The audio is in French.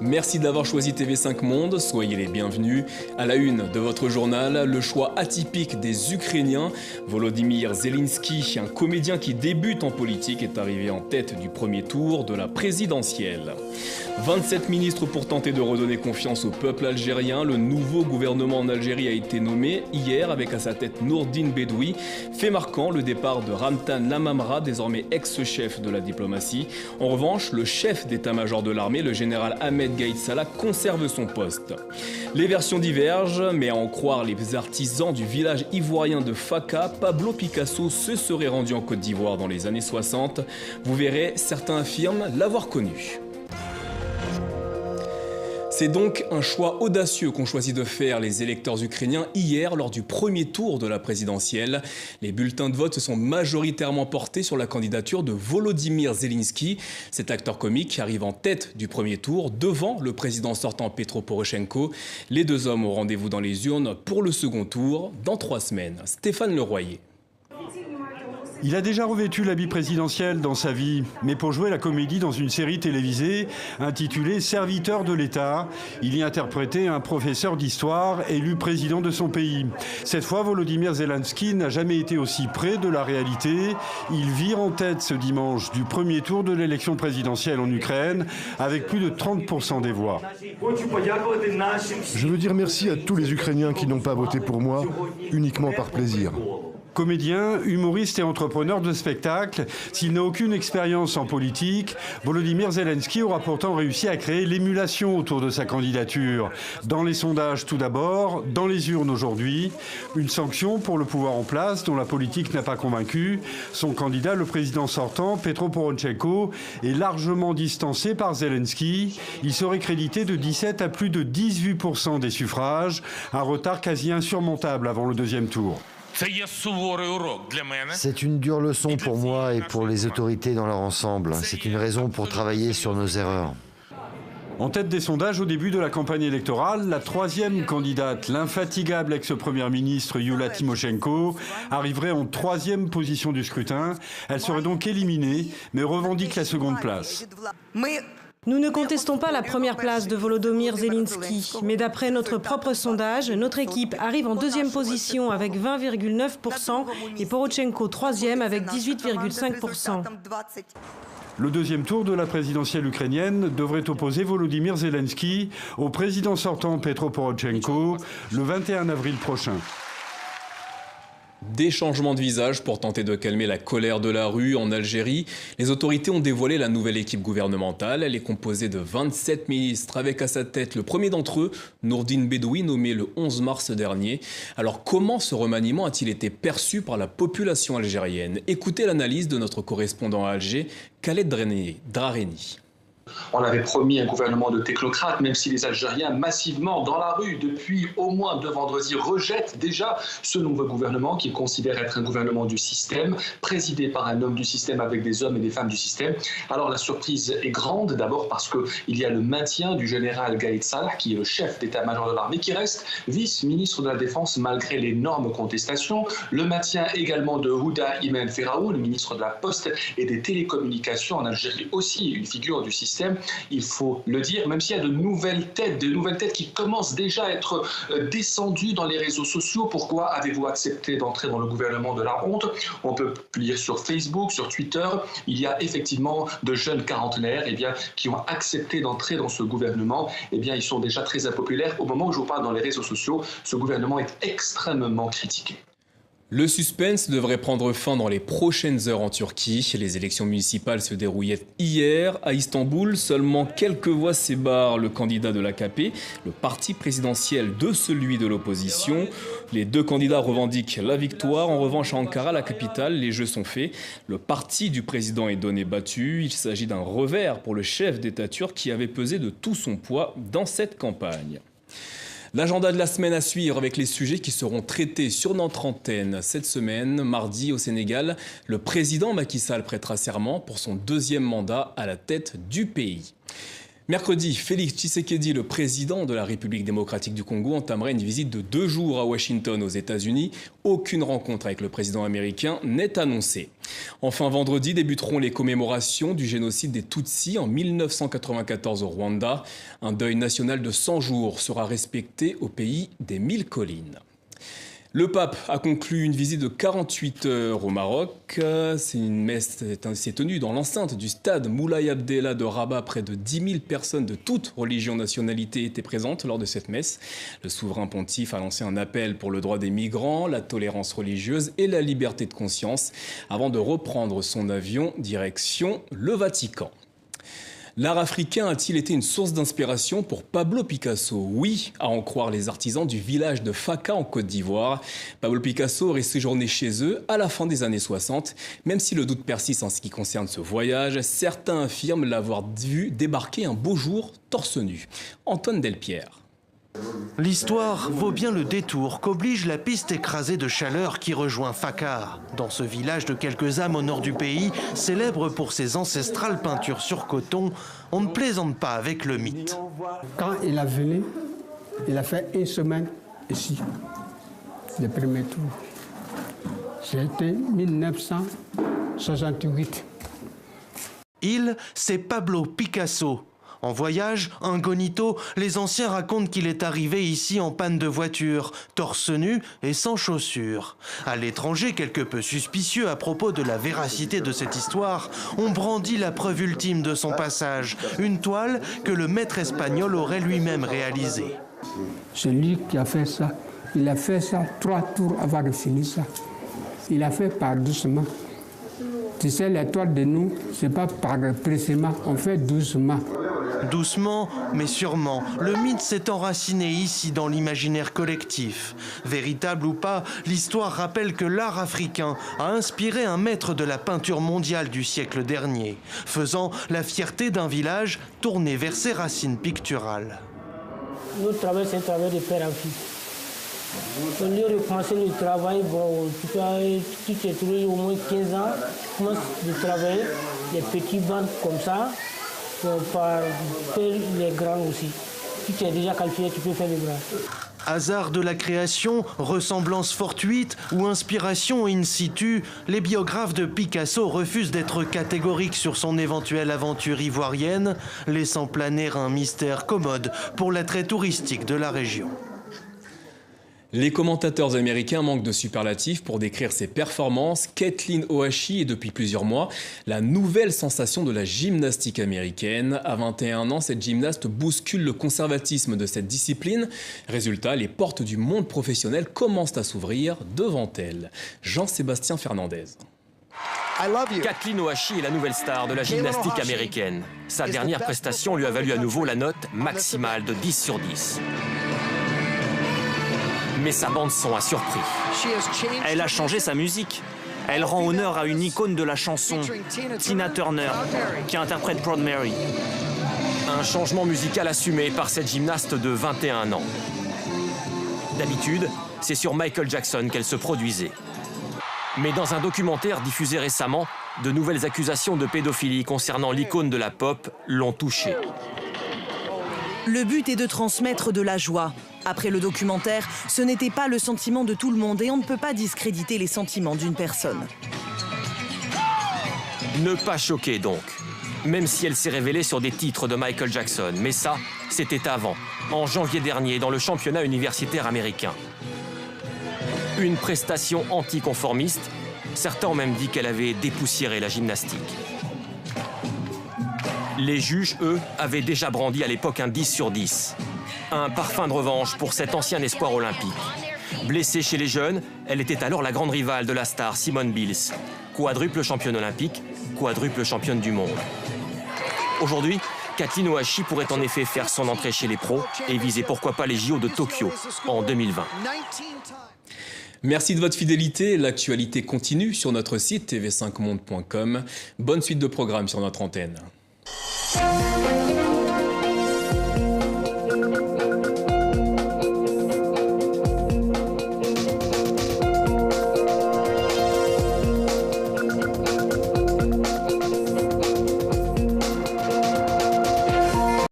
Merci d'avoir choisi TV5 Monde, soyez les bienvenus. À la une de votre journal, le choix atypique des Ukrainiens. Volodymyr Zelensky, un comédien qui débute en politique, est arrivé en tête du premier tour de la présidentielle. 27 ministres pour tenter de redonner confiance au peuple algérien. Le nouveau gouvernement en Algérie a été nommé hier avec à sa tête Nourdine Bedoui. Fait marquant, le départ de Ramtan Lamamra, désormais ex-chef de la diplomatie. En revanche, le chef d'état-major de l'armée, le général Ahmed Gaïd Salah, conserve son poste. Les versions divergent, mais à en croire les artisans du village ivoirien de Faka, Pablo Picasso se serait rendu en Côte d'Ivoire dans les années 60. Vous verrez, certains affirment l'avoir connu. C'est donc un choix audacieux qu'ont choisi de faire les électeurs ukrainiens hier lors du premier tour de la présidentielle. Les bulletins de vote se sont majoritairement portés sur la candidature de Volodymyr Zelensky. Cet acteur comique arrive en tête du premier tour devant le président sortant Petro Poroshenko. Les deux hommes ont rendez-vous dans les urnes pour le second tour dans 3 semaines. Stéphane Leroyer. Il a déjà revêtu l'habit présidentiel dans sa vie, mais pour jouer la comédie dans une série télévisée intitulée « Serviteur de l'État », il y interprétait un professeur d'histoire élu président de son pays. Cette fois, Volodymyr Zelensky n'a jamais été aussi près de la réalité. Il vire en tête ce dimanche du premier tour de l'élection présidentielle en Ukraine avec plus de 30% des voix. Je veux dire merci à tous les Ukrainiens qui n'ont pas voté pour moi, uniquement par plaisir. Comédien, humoriste et entrepreneur de spectacle, s'il n'a aucune expérience en politique, Volodymyr Zelensky aura pourtant réussi à créer l'émulation autour de sa candidature. Dans les sondages tout d'abord, dans les urnes aujourd'hui, une sanction pour le pouvoir en place dont la politique n'a pas convaincu. Son candidat, le président sortant, Petro Poroshenko, est largement distancé par Zelensky. Il serait crédité de 17 à plus de 18% des suffrages, un retard quasi insurmontable avant le deuxième tour. C'est une dure leçon pour moi et pour les autorités dans leur ensemble. C'est une raison pour travailler sur nos erreurs. En tête des sondages au début de la campagne électorale, la troisième candidate, l'infatigable ex-première ministre Yulia Tymoshenko, arriverait en 3e position du scrutin. Elle serait donc éliminée, mais revendique la seconde place. Nous ne contestons pas la première place de Volodymyr Zelensky, mais d'après notre propre sondage, notre équipe arrive en 2e position avec 20,9% et Poroshenko 3e avec 18,5%. Le deuxième tour de la présidentielle ukrainienne devrait opposer Volodymyr Zelensky au président sortant Petro Poroshenko le 21 avril prochain. Des changements de visage pour tenter de calmer la colère de la rue en Algérie. Les autorités ont dévoilé la nouvelle équipe gouvernementale. Elle est composée de 27 ministres avec à sa tête le premier d'entre eux, Nourdine Bedoui, nommé le 11 mars dernier. Alors comment ce remaniement a-t-il été perçu par la population algérienne? Écoutez l'analyse de notre correspondant à Alger, Khaled Drareni. On avait promis un gouvernement de technocrates, même si les Algériens massivement dans la rue depuis au moins 2 vendredis rejettent déjà ce nouveau gouvernement qu'ils considèrent être un gouvernement du système, présidé par un homme du système avec des hommes et des femmes du système. Alors la surprise est grande, d'abord parce qu'il y a le maintien du général Gaïd Salah, qui est le chef d'état-major de l'armée, qui reste vice-ministre de la Défense malgré l'énorme contestation. Le maintien également de Houda Imen Ferraou, le ministre de la Poste et des Télécommunications en Algérie, aussi une figure du système. Il faut le dire, même s'il y a de nouvelles têtes qui commencent déjà à être descendues dans les réseaux sociaux. Pourquoi avez-vous accepté d'entrer dans le gouvernement de la honte? On peut lire sur Facebook, sur Twitter. Il y a effectivement de jeunes quarantenaires qui ont accepté d'entrer dans ce gouvernement. Ils sont déjà très impopulaires. Au moment où je vous parle dans les réseaux sociaux, ce gouvernement est extrêmement critiqué. Le suspense devrait prendre fin dans les prochaines heures en Turquie. Les élections municipales se déroulaient hier à Istanbul. Seulement quelques voix séparent le candidat de l'AKP, le parti présidentiel, de celui de l'opposition. Les deux candidats revendiquent la victoire. En revanche, à Ankara, la capitale, les jeux sont faits. Le parti du président est donné battu. Il s'agit d'un revers pour le chef d'État turc qui avait pesé de tout son poids dans cette campagne. L'agenda de la semaine à suivre avec les sujets qui seront traités sur notre antenne. Cette semaine, mardi au Sénégal, le président Macky Sall prêtera serment pour son 2e mandat à la tête du pays. Mercredi, Félix Tshisekedi, le président de la République démocratique du Congo, entamerait une visite de 2 jours à Washington aux États-Unis. Aucune rencontre avec le président américain n'est annoncée. Enfin, vendredi débuteront les commémorations du génocide des Tutsis en 1994 au Rwanda. Un deuil national de 100 jours sera respecté au pays des 1000 collines. Le pape a conclu une visite de 48 heures au Maroc. Une messe s'est tenue dans l'enceinte du stade Moulay Abdellah de Rabat. Près de 10 000 personnes de toutes religions, nationalités étaient présentes lors de cette messe. Le souverain pontife a lancé un appel pour le droit des migrants, la tolérance religieuse et la liberté de conscience avant de reprendre son avion direction le Vatican. L'art africain a-t-il été une source d'inspiration pour Pablo Picasso? Oui, à en croire les artisans du village de Faka en Côte d'Ivoire. Pablo Picasso aurait séjourné chez eux à la fin des années 60. Même si le doute persiste en ce qui concerne ce voyage, certains affirment l'avoir vu débarquer un beau jour torse nu. Antoine Delpierre. L'histoire vaut bien le détour qu'oblige la piste écrasée de chaleur qui rejoint Faka. Dans ce village de quelques âmes au nord du pays, célèbre pour ses ancestrales peintures sur coton, on ne plaisante pas avec le mythe. Quand il est venu, il a fait 1 semaine ici, le premier tour. C'était 1968. Il, c'est Pablo Picasso. En voyage, incognito, les anciens racontent qu'il est arrivé ici en panne de voiture, torse nu et sans chaussures. À l'étranger, quelque peu suspicieux à propos de la véracité de cette histoire, on brandit la preuve ultime de son passage, une toile que le maître espagnol aurait lui-même réalisée. C'est lui qui a fait ça. Il a fait ça 3 tours avant de finir ça. Il a fait par doucement. Tu sais, les toiles de nous, c'est pas par pressément, on fait doucement. Doucement, mais sûrement, le mythe s'est enraciné ici dans l'imaginaire collectif. Véritable ou pas, l'histoire rappelle que l'art africain a inspiré un maître de la peinture mondiale du siècle dernier, faisant la fierté d'un village tourné vers ses racines picturales. Notre travail, c'est un travail de père en fils. Au lieu de penser le travail, bon, tu t'es trouvé au moins 15 ans, tu commences de travailler, des petits bandes comme ça, par les grands aussi. Tu t'es déjà qualifié, tu peux faire les bras. Hasard de la création, ressemblance fortuite ou inspiration in situ, les biographes de Picasso refusent d'être catégoriques sur son éventuelle aventure ivoirienne, laissant planer un mystère commode pour l'attrait touristique de la région. Les commentateurs américains manquent de superlatifs pour décrire ses performances. Kathleen Ohashi est depuis plusieurs mois la nouvelle sensation de la gymnastique américaine. À 21 ans, cette gymnaste bouscule le conservatisme de cette discipline. Résultat, les portes du monde professionnel commencent à s'ouvrir devant elle. Jean-Sébastien Fernandez. Kathleen Ohashi est la nouvelle star de la gymnastique américaine. Sa dernière prestation lui a valu à nouveau la note maximale de 10 sur 10. Mais sa bande-son a surpris. Elle a changé sa musique. Elle rend honneur à une icône de la chanson, Tina Turner, qui interprète Proud Mary. Un changement musical assumé par cette gymnaste de 21 ans. D'habitude, c'est sur Michael Jackson qu'elle se produisait. Mais dans un documentaire diffusé récemment, de nouvelles accusations de pédophilie concernant l'icône de la pop l'ont touchée. Le but est de transmettre de la joie. Après le documentaire, ce n'était pas le sentiment de tout le monde et on ne peut pas discréditer les sentiments d'une personne. Ne pas choquer donc, même si elle s'est révélée sur des titres de Michael Jackson. Mais ça, c'était avant, en janvier dernier, dans le championnat universitaire américain. Une prestation anticonformiste, certains ont même dit qu'elle avait dépoussiéré la gymnastique. Les juges, eux, avaient déjà brandi à l'époque un 10 sur 10. Un parfum de revanche pour cet ancien espoir olympique. Blessée chez les jeunes, elle était alors la grande rivale de la star Simone Biles. Quadruple championne olympique, quadruple championne du monde. Aujourd'hui, Kathleen Ohashi pourrait en effet faire son entrée chez les pros et viser pourquoi pas les JO de Tokyo en 2020. Merci de votre fidélité. L'actualité continue sur notre site tv5monde.com. Bonne suite de programmes sur notre antenne.